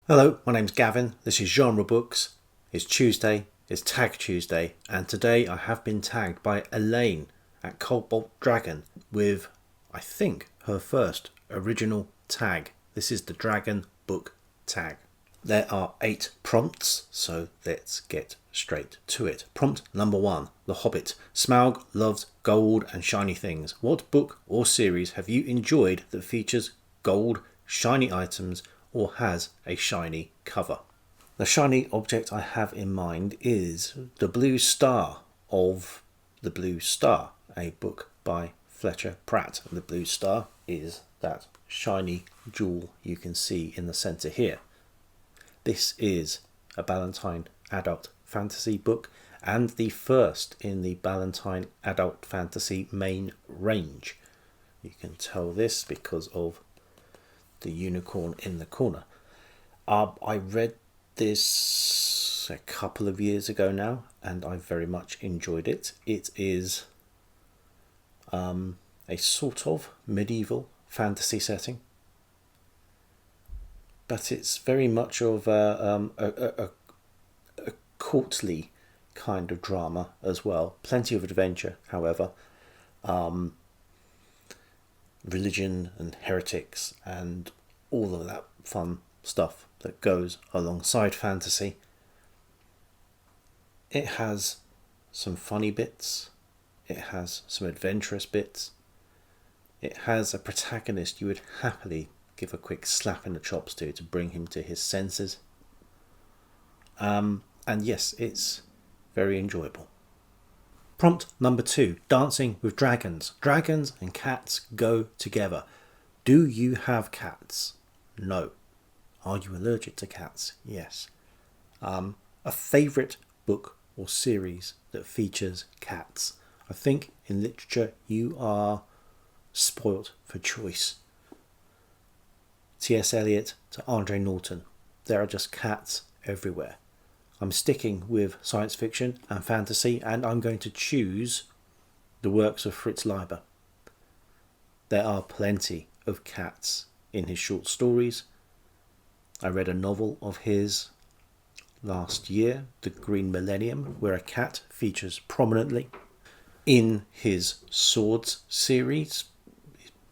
Hello, my name's Gavin. This is Genre Books. It's Tuesday, it's Tag Tuesday, and today I have been tagged by Elaine at Cobaltdragon with, I think, her first original tag. This is the Dragon book tag. There are 8 prompts, so let's get straight to it. Prompt number 1, The Hobbit. Smaug loves gold and shiny things. What book or series have you enjoyed that features gold, shiny items, or has a shiny cover? The shiny object I have in mind is The Blue Star of The Blue Star, a book by Fletcher Pratt. The Blue Star is that shiny jewel you can see in the centre here. This is a Ballantine adult fantasy book and the first in the Ballantine adult fantasy main range. You can tell this because of the unicorn in the corner. I read this a couple of years ago now and I very much enjoyed it. It is a sort of medieval fantasy setting, but it's very much of a courtly kind of drama as well. Plenty of adventure, however. Religion and heretics and all of that fun stuff that goes alongside fantasy. It has some funny bits. It has some adventurous bits. It has a protagonist you would happily give a quick slap in the chops to bring him to his senses. And yes, it's very enjoyable. Prompt number 2, Dancing with Dragons. Dragons and cats go together. Do you have cats? No. Are you allergic to cats? Yes. A favourite book or series that features cats. I think in literature you are spoilt for choice. T.S. Eliot to Andre Norton. There are just cats everywhere. I'm sticking with science fiction and fantasy, and I'm going to choose the works of Fritz Leiber. There are plenty of cats in his short stories. I read a novel of his last year, The Green Millennium, where a cat features prominently. In his Swords series,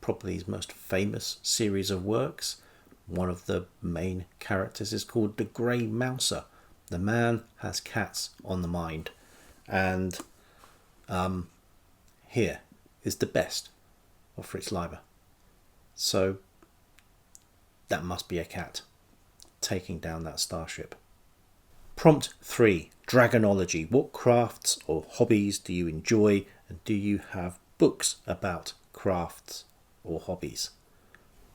probably his most famous series of works, one of the main characters is called the Grey Mouser. The man has cats on the mind, and here is the best of Fritz Leiber. So that must be a cat taking down that starship. Prompt 3, Dragonology. What crafts or hobbies do you enjoy, and do you have books about crafts or hobbies?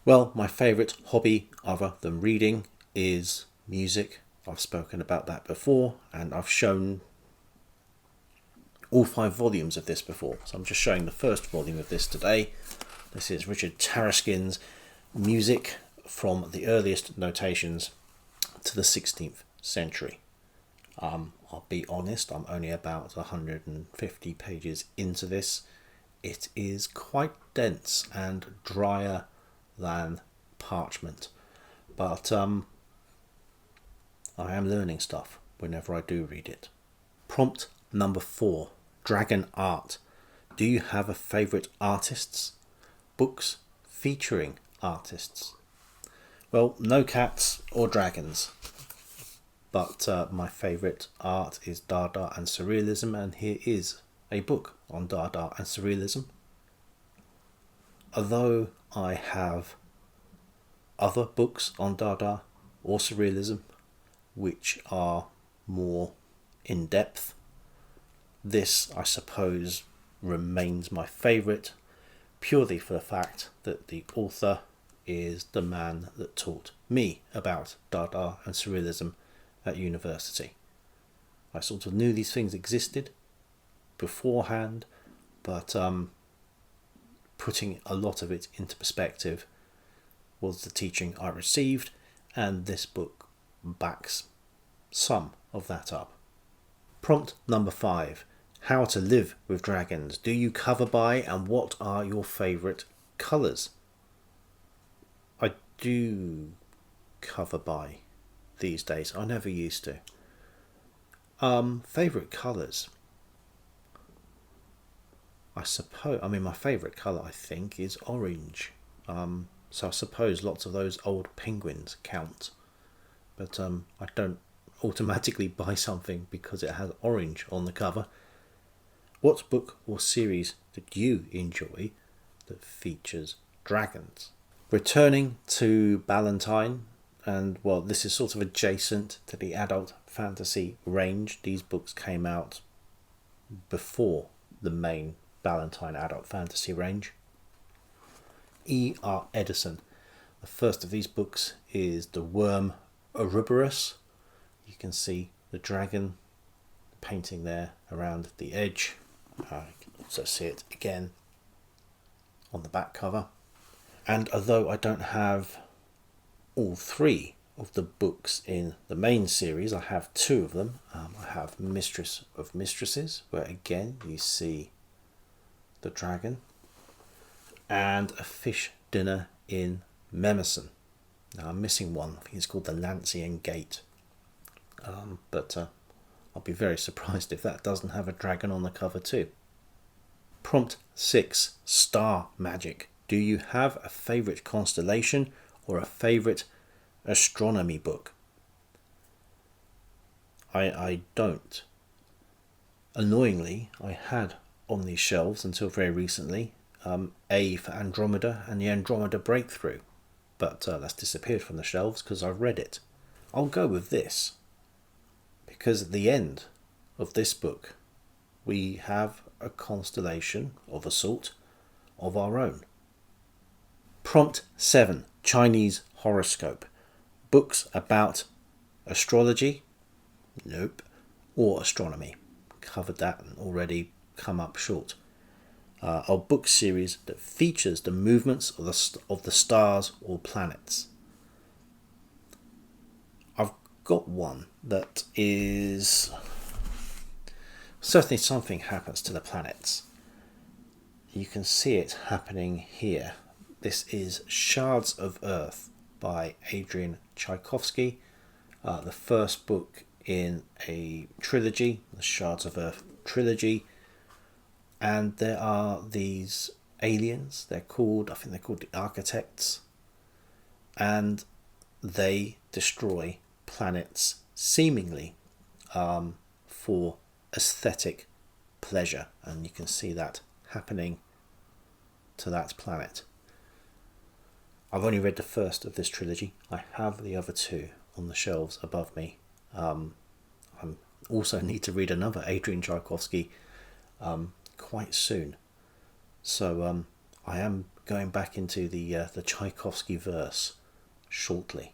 Well, my favourite hobby other than reading is music. I've spoken about that before, and I've shown all 5 volumes of this before. So I'm just showing the first volume of this today. This is Richard Taraskin's music from the earliest notations to the 16th century. I'll be honest, I'm only about 150 pages into this. It is quite dense and drier than parchment, but I am learning stuff whenever I do read it. Prompt number 4, Dragon Art. Do you have a favourite artists? Books featuring artists? Well, no cats or dragons, but my favourite art is Dada and Surrealism, and here is a book on Dada and Surrealism. Although I have other books on Dada or Surrealism which are more in depth, this, I suppose, remains my favourite, purely for the fact that the author is the man that taught me about Dada and Surrealism at university. I sort of knew these things existed beforehand, but putting a lot of it into perspective was the teaching I received, and this book backs some of that up. Prompt number 5, How to live with dragons. Do you cover by, and what are your favourite colours? I do cover by these days. I never used to. Favourite colours? I suppose, my favourite colour, I think, is orange. So I suppose lots of those old penguins count. But I don't automatically buy something because it has orange on the cover. What book or series did you enjoy that features dragons? Returning to Ballantine, and well, this is sort of adjacent to the adult fantasy range. These books came out before the main Ballantine adult fantasy range. E.R. Edison. The first of these books is The Worm Ouroboros. You can see the dragon painting there around the edge. You can also see it again on the back cover. And although I don't have all three of the books in the main series, I have two of them. I have Mistress of Mistresses, where again you see the dragon, and A Fish Dinner in Memerson. Now I'm missing one. I think it's called the Lancian Gate. But I'll be very surprised if that doesn't have a dragon on the cover too. Prompt 6. Star Magic. Do you have a favourite constellation or a favourite astronomy book? I don't. Annoyingly, I had on these shelves until very recently A for Andromeda and the Andromeda Breakthrough, but that's disappeared from the shelves because I've read it. I'll go with this because at the end of this book we have a constellation of a sort of our own. Prompt 7. Chinese horoscope. Books about astrology? Nope. Or astronomy. Covered that and already come up short. A book series that features the movements of the stars or planets. I've got one that is certainly something happens to the planets. You can see it happening here. This is Shards of Earth by Adrian Tchaikovsky, the first book in a trilogy, the Shards of Earth trilogy. And there are these aliens, I think they're called the Architects, and they destroy planets seemingly for aesthetic pleasure, and you can see that happening to that planet. I've only read the first of this trilogy. I have the other two on the shelves above me. I also need to read another Adrian Tchaikovsky quite soon. So I am going back into the Tchaikovsky verse shortly.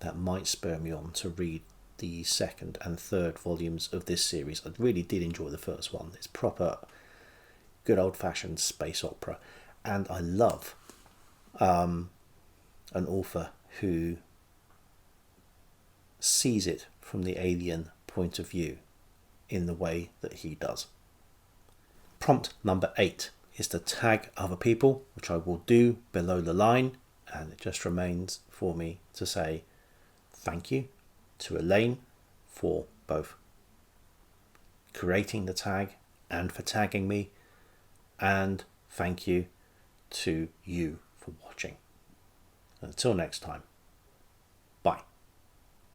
That might spur me on to read the second and third volumes of this series. I really did enjoy the first one. It's proper good old-fashioned space opera, and I love an author who sees it from the alien point of view in the way that he does. Prompt number 8 is to tag other people, which I will do below the line, and it just remains for me to say thank you to Elaine for both creating the tag and for tagging me, and thank you to you for watching. Until next time.